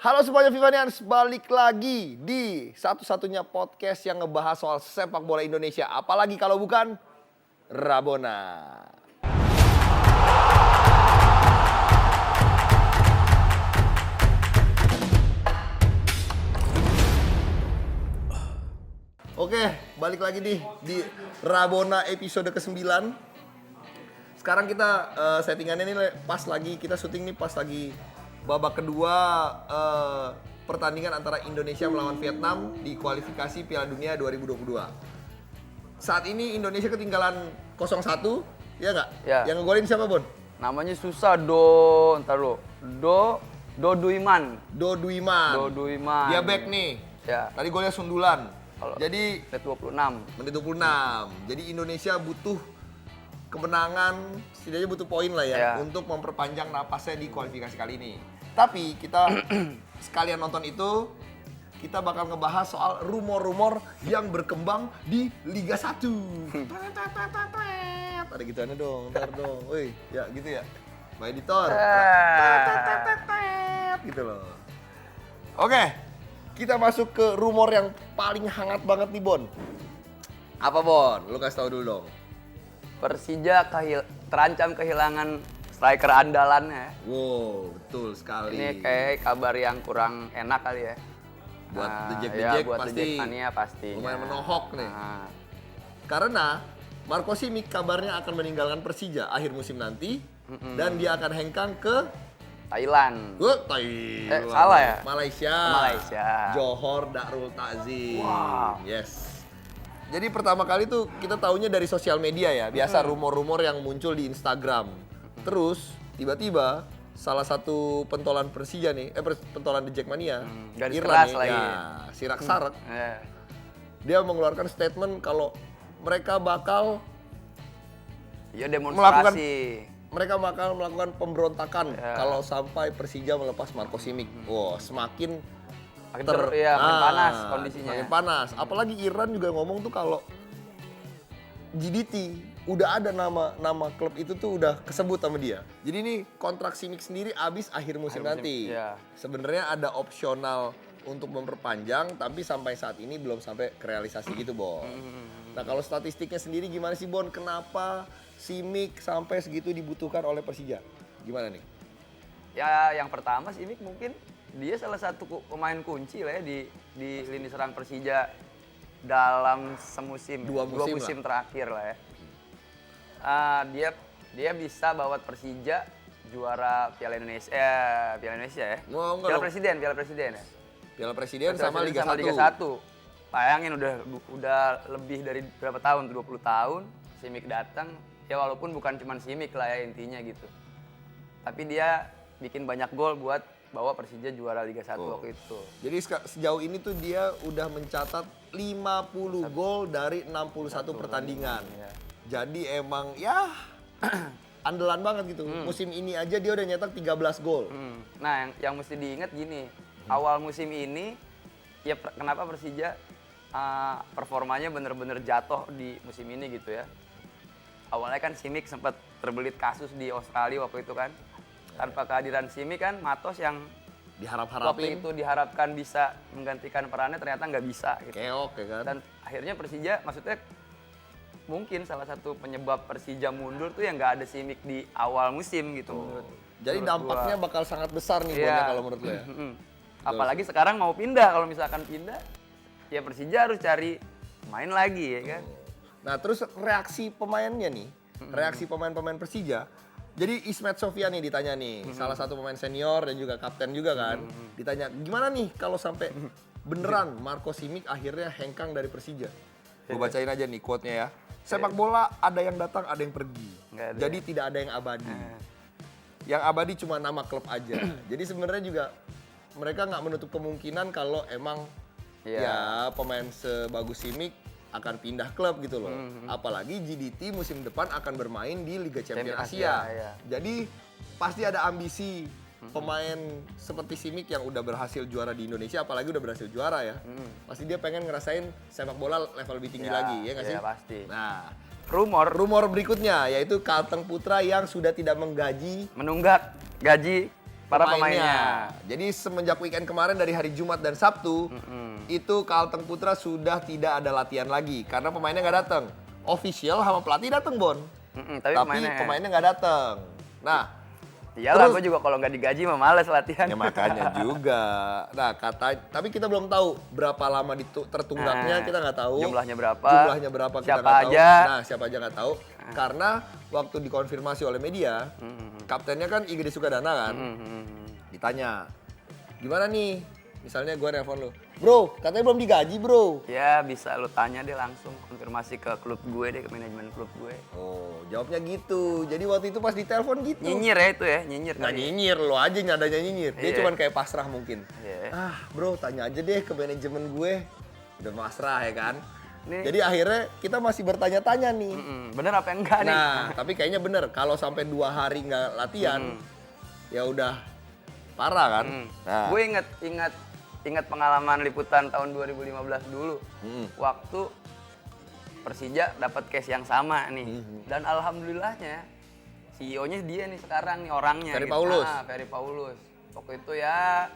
Halo semuanya Vivanians, balik lagi di satu-satunya podcast yang ngebahas soal sepak bola Indonesia. Apalagi kalau bukan Rabona. Oke, balik lagi nih di Rabona episode ke-9. Sekarang kita settingannya ini pas lagi, kita syuting nih pas lagi babak kedua pertandingan antara Indonesia melawan Vietnam di kualifikasi Piala Dunia 2022. Saat ini Indonesia ketinggalan 0-1, ya nggak? Ya. Yang ngegolin siapa, Bon? Namanya susah, Duiman. Do Duiman. Dia back nih. Ya. Tadi golnya sundulan. Kalau Jadi menit 26. menit 26. Jadi Indonesia butuh kemenangan, setidaknya butuh poin lah ya, untuk memperpanjang napasnya di kualifikasi kali ini. Tapi kita sekalian nonton itu, kita bakal ngebahas soal rumor-rumor yang berkembang di Liga 1. Ada gituannya dong, ntar dong. Woi, ya gitu ya. Pak editor. Gitu loh. Oke, kita masuk ke rumor yang paling hangat banget nih, Bon. Apa, Bon? Lu kasih tau dulu dong. Persija terancam kehilangan striker andalannya. Wow, betul sekali. Ini kayak kabar yang kurang enak kali ya. Buat The Jack buat pasti, The Jack Mania pasti. lumayan menohok nih. Karena Marco Simic kabarnya akan meninggalkan Persija akhir musim nanti dan dia akan hengkang ke Thailand. Thailand. Salah ya? Malaysia. Johor Darul Ta'zim. Wow. Yes. Jadi pertama kali tuh kita taunya dari sosial media ya. Biasa rumor-rumor yang muncul di Instagram. Terus tiba-tiba salah satu pentolan Persija nih, pentolan The Jackmania, garis Irlan keras nih, lagi. ya, Sirak Sarek. Yeah. Dia mengeluarkan statement kalau mereka bakal Ya demonstrasi. mereka bakal melakukan pemberontakan kalau sampai Persija melepas Marco Simic. Wow, semakin makin panas kondisinya. Makin panas. Apalagi Iran juga ngomong tuh kalau GDT udah ada nama klub itu tuh udah kesebut sama dia. Jadi ini kontrak Simic sendiri habis akhir musim nanti. Ya. Sebenarnya ada opsional untuk memperpanjang, tapi sampai saat ini belum sampai ke realisasi gitu, Bon. Nah, kalau statistiknya sendiri gimana sih, Bon? Kenapa Simic sampai segitu dibutuhkan oleh Persija? Gimana nih? Ya, yang pertama Simic mungkin dia salah satu pemain kunci lah ya di lini serang Persija dalam Dua musim terakhir lah ya. Dia bisa bawa Persija juara Piala Indonesia ya. Piala Presiden ya. Piala Presiden sama Liga 1. Liga 1. Bayangin udah lebih dari berapa tahun, 20 tahun Simic datang. Ya walaupun bukan cuma Simic lah ya intinya gitu. Tapi dia bikin banyak gol buat bawa Persija juara Liga 1 waktu itu. Jadi sejauh ini tuh dia udah mencatat 50 gol dari 61 pertandingan. Ya. Jadi emang ya andalan banget gitu. Musim ini aja dia udah nyetak 13 gol. Nah, yang mesti diingat gini, awal musim ini ya kenapa Persija performanya bener-bener jatuh di musim ini gitu ya. Awalnya kan Simic sempat terbelit kasus di Australia waktu itu kan. Tanpa kehadiran Simic kan Matos yang waktu itu diharapkan bisa menggantikan perannya ternyata nggak bisa gitu. Keok ya kan. Dan akhirnya Persija maksudnya mungkin salah satu penyebab Persija mundur tuh yang nggak ada Simic di awal musim gitu. Jadi dampaknya bakal sangat besar nih Bonnya kalau menurut lo ya. Apalagi sekarang mau pindah, kalau misalkan pindah ya Persija harus cari main lagi ya kan. Nah, terus reaksi pemainnya nih, reaksi pemain-pemain Persija. Jadi Ismet Sofyan nih ditanya nih, salah satu pemain senior dan juga kapten juga kan. Ditanya, gimana nih kalau sampai beneran Marco Simic akhirnya hengkang dari Persija? Gue bacain aja nih quote-nya ya. Sepak bola ada yang datang, ada yang pergi. Jadi tidak ada yang abadi. Yang abadi cuma nama klub aja. Jadi sebenarnya juga mereka nggak menutup kemungkinan kalau emang ya pemain sebagus Simic akan pindah klub gitu loh. Apalagi GDT musim depan akan bermain di Liga Champions Asia. Jadi pasti ada ambisi pemain seperti Simic yang udah berhasil juara di Indonesia, apalagi udah berhasil juara ya. Pasti dia pengen ngerasain sepak bola level lebih tinggi lagi, ya nggak sih? Iya pasti. Nah, rumor berikutnya yaitu Kalteng Putra yang sudah tidak menunggak gaji para pemainnya. Jadi semenjak weekend kemarin dari hari Jumat dan Sabtu, itu Kalteng Putra sudah tidak ada latihan lagi karena pemainnya nggak datang. Official sama pelatih datang, Bon. Tapi pemainnya nggak datang. Nah, iyalah, terus- gue juga kalau nggak digaji mah males latihan. ya makanya juga. Nah, tapi kita belum tahu berapa lama tertunggaknya, Nah, kita nggak tahu. jumlahnya berapa. Jumlahnya berapa kita Siapa nggak tahu. aja. Nah, siapa aja nggak tahu. Karena waktu dikonfirmasi oleh media, kaptennya kan IGD Sukadana kan, ditanya, gimana nih? Misalnya gue nelfon lu, bro, katanya belum digaji bro. Ya bisa lu tanya deh langsung, konfirmasi ke klub gue deh, ke manajemen klub gue. Oh, jawabnya gitu. Jadi waktu itu pas ditelepon gitu. Nyinyir ya itu ya, nyinyir. Nggak nyinyir, lo aja nyadanya nyinyir. Dia Iya. cuman kayak pasrah mungkin. Iya. Ah bro, tanya aja deh ke manajemen gue. Udah pasrah ya kan. Nih. Jadi akhirnya kita masih bertanya-tanya nih. Bener apa enggak nih? Nah, tapi kayaknya bener. Kalau sampai 2 hari nggak latihan, ya udah parah kan. Nah, Gue ingat pengalaman liputan tahun 2015 dulu. Waktu Persija dapat case yang sama nih. Dan alhamdulillahnya CEO-nya dia nih sekarang nih orangnya. Ferry Paulus. Ferry Paulus. Waktu itu ya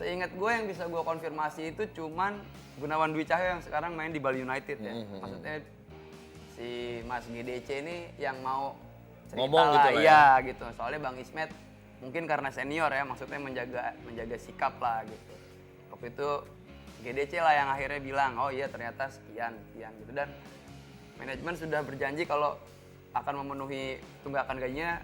seingat gue yang bisa gue konfirmasi itu cuman Gunawan Dwi Cahyo yang sekarang main di Bali United ya. Maksudnya si Mas GDC ini yang mau cerita Ngomong gitu lah ya. Iya gitu. Soalnya Bang Ismet mungkin karena senior ya, maksudnya menjaga sikap lah gitu. Waktu itu GDC lah yang akhirnya bilang, oh iya ternyata sekian gitu. Dan manajemen sudah berjanji kalau akan memenuhi tunggakan gajinya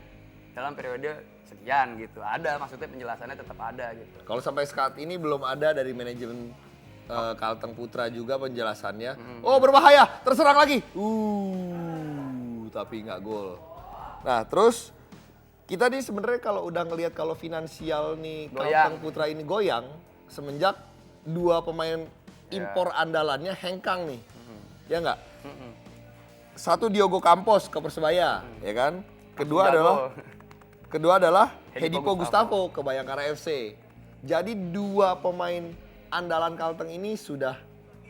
dalam periode sekian gitu. Ada, maksudnya penjelasannya tetap ada gitu. kalau sampai saat ini belum ada dari manajemen Kalteng Putra juga penjelasannya. Oh berbahaya, terserang lagi. Tapi nggak gol. Nah terus kita nih sebenarnya kalau udah ngelihat kalau finansial nih Kalteng Putra ini goyang semenjak 2 pemain impor andalannya hengkang nih, ya nggak? Satu Diogo Campos ke Persebaya, ya kan? Kedua adalah Hedipo Gustavo ke Bayangkara FC. Jadi 2 pemain andalan Kalteng ini sudah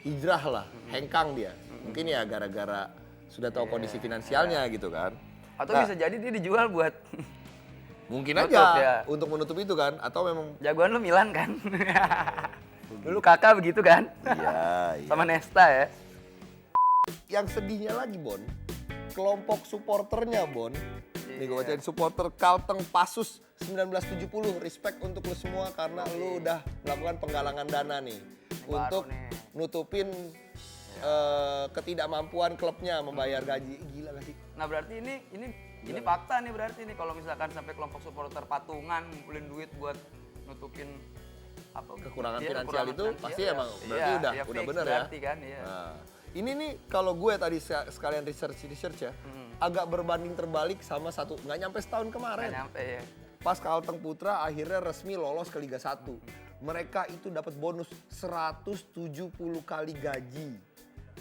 hijrah lah, hengkang dia. Mungkin ya gara-gara sudah tahu kondisi finansialnya gitu kan. Atau Nah, bisa jadi dia dijual buat mungkin nutup aja ya. untuk menutup itu kan, atau memang jagoan lu Milan kan. Dulu kakak begitu kan. iya. Sama Nesta ya. Yang sedihnya lagi Bon, kelompok supporternya Bon. Nih gue Iya. bacain supporter Kalteng Pasus 1970, respect untuk lu semua karena lu udah melakukan penggalangan dana nih untuk nih. nutupin ketidakmampuan klubnya membayar gaji. Gila gak sih? Nah berarti ini fakta nih berarti nih kalau misalkan sampai kelompok supporter patungan ngumpulin duit buat nutupin apa Kekurangan iya, finansial itu pasti emang berarti udah fix bener ya. berarti kan, iya. Nah, ini nih kalau gue tadi sekalian research ya, agak berbanding terbalik sama nggak nyampe setahun kemarin. Nggak nyampe ya. Pas Kalteng Putra akhirnya resmi lolos ke Liga 1. Mereka itu dapat bonus 170 kali gaji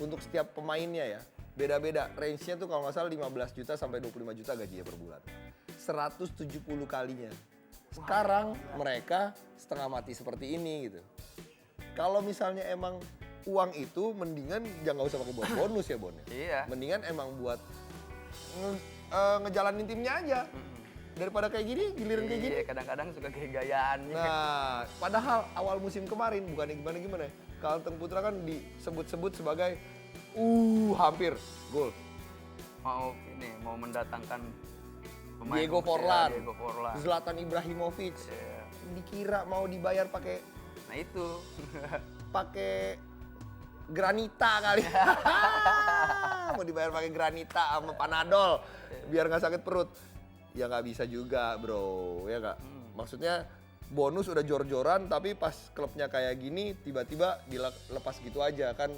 untuk setiap pemainnya ya. Beda-beda, range-nya tuh kalau nggak salah 15 juta sampai 25 juta gajinya per bulan. 170 kalinya. Sekarang mereka setengah mati seperti ini gitu. Kalau misalnya emang uang itu mendingan jangan usah pakai buat bonus ya Bon ya. Iya. Mendingan emang buat ngejalanin timnya aja. Daripada kayak gini, giliran kayak gini. Iya, kadang-kadang suka kayak gayaannya. Nah, padahal awal musim kemarin bukannya gimana-gimana. Kalteng Putra kan disebut-sebut sebagai hampir gol. Mau mendatangkan pemain Diego muda, Forlan, Diego Forlan. Zlatan Ibrahimovic. Iya. Dikira mau dibayar pakai Nah itu. granita kali. Mau dibayar pakai granita sama Panadol biar nggak sakit perut. Ya nggak bisa juga bro, ya nggak. Maksudnya bonus udah jor-joran tapi pas klubnya kayak gini tiba-tiba dilepas gitu aja kan.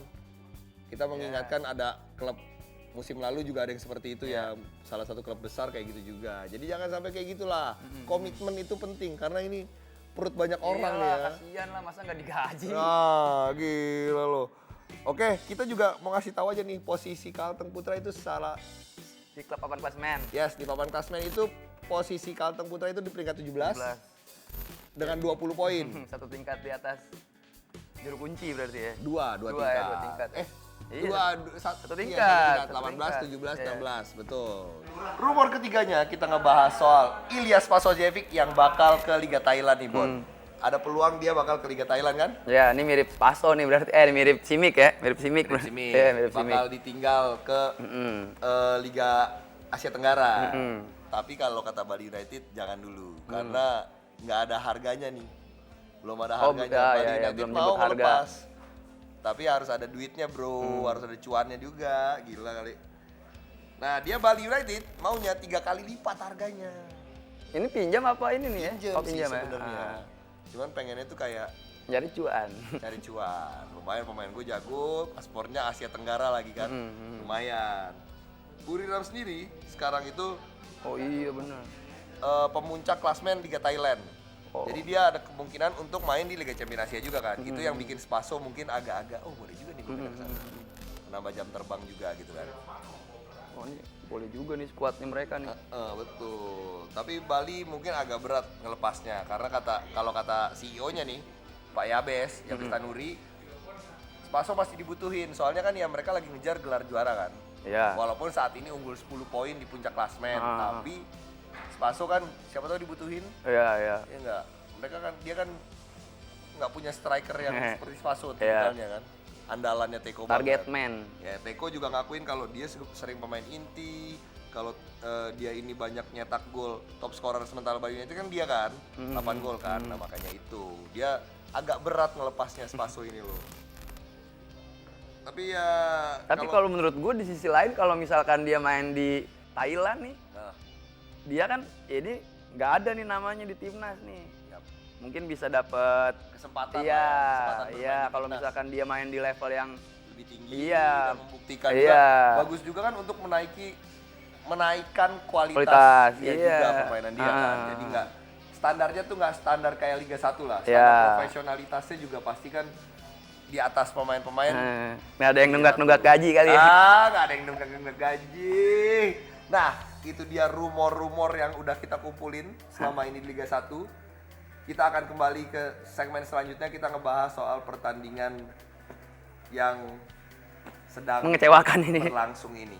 Kita mengingatkan ada klub musim lalu juga ada yang seperti itu ya. Salah satu klub besar kayak gitu juga. Jadi jangan sampai kayak gitulah. Komitmen itu penting karena ini perut banyak orang nih ya. Kasian lah, masa nggak digaji. Nah, gila lo. Oke, kita juga mau ngasih tahu aja nih posisi Kalteng Putra itu Di klub papan klasmen. Yes, di papan klasmen itu posisi Kalteng Putra itu di peringkat 17 dengan 20 poin. Satu tingkat di atas juru kunci berarti ya. Dua Dua tingkat. ya, 2 tingkat. Iya, satu tingkat, 18, 17, Iya. 16, betul. Rumor ketiganya kita ngebahas soal Ilyas Pasojevic yang bakal ke Liga Thailand nih, Bon. Ada peluang dia bakal ke Liga Thailand kan? Ya, ini mirip Paso nih berarti. Mirip Simic ya, mirip Simic. Mirip Simic. Iya, mirip Simic. Bakal ditinggal ke Liga Asia Tenggara. Tapi kalau kata Bali United jangan dulu karena nggak ada harganya nih. Belum ada Oh, harganya. ya, Bali ya, United belum mau nyebut harga. melepas. Tapi harus ada duitnya, Bro. Harus ada cuannya juga. Gila kali. Nah, dia Bali United maunya 3 kali lipat harganya. Ini pinjam apa ini nih ya? Pinjam Oh, sih pinjam ya. sebenarnya. Cuman pengennya tuh kayak Jadi cuan. cari cuan. Lumayan pemain gue jago, paspornya Asia Tenggara lagi kan. Lumayan. Buriram sendiri sekarang itu Oh iya benar. pemuncak klasmen Liga Thailand. Oh. Jadi dia ada kemungkinan untuk main di Liga Champions Asia juga kan. Itu yang bikin Spaso mungkin agak-agak boleh juga nih gue pindah ke sana. Nambah jam terbang juga gitu kan. Oh ini boleh juga nih skuadnya mereka nih. Betul. Tapi Bali mungkin agak berat ngelepasnya karena kalau kata CEO-nya nih, Pak Yabes, Yabes Tanuri, Spaso pasti dibutuhin. Soalnya kan ya mereka lagi ngejar gelar juara kan. Iya. Walaupun saat ini unggul 10 poin di puncak klasmen, tapi Spaso kan siapa tahu dibutuhin. Iya, iya. Ya enggak. Dia kan nggak punya striker yang seperti Spaso Iya. misalnya kan. Andalannya Teko Target banget. man. Ya, Teko juga ngakuin kalau dia sering pemain inti, kalau dia ini banyak nyetak gol, top scorer sementara Bali United kan dia kan, 8 gol kan, nah makanya itu. Dia agak berat ngelepasnya Spaso ini loh. Tapi ya... Tapi kalau menurut gue di sisi lain kalau misalkan dia main di Thailand nih, Nah, dia kan ini nggak ada nih namanya di timnas nih. ya, Mungkin bisa dapet kesempatan iya, lah ya, kesempatan bermain iya. di Kalau timnas. misalkan dia main di level yang Lebih tinggi Iya. dan membuktikan Iya. juga. Bagus juga kan untuk menaikkan kualitas Kualitas, dia iya. juga permainan dia kan. Ah. Jadi standarnya tuh nggak standar kayak Liga 1 lah. Standar Iya. profesionalitasnya juga pasti kan di atas pemain-pemain. Ini ada yang nunggak-nunggak gaji kali ya. Nggak ada yang nunggak gaji. Nah, itu dia rumor-rumor yang udah kita kumpulin selama ini di Liga 1. Kita akan kembali ke segmen selanjutnya, kita ngebahas soal pertandingan yang sedang Mengecewakan ini. berlangsung ini.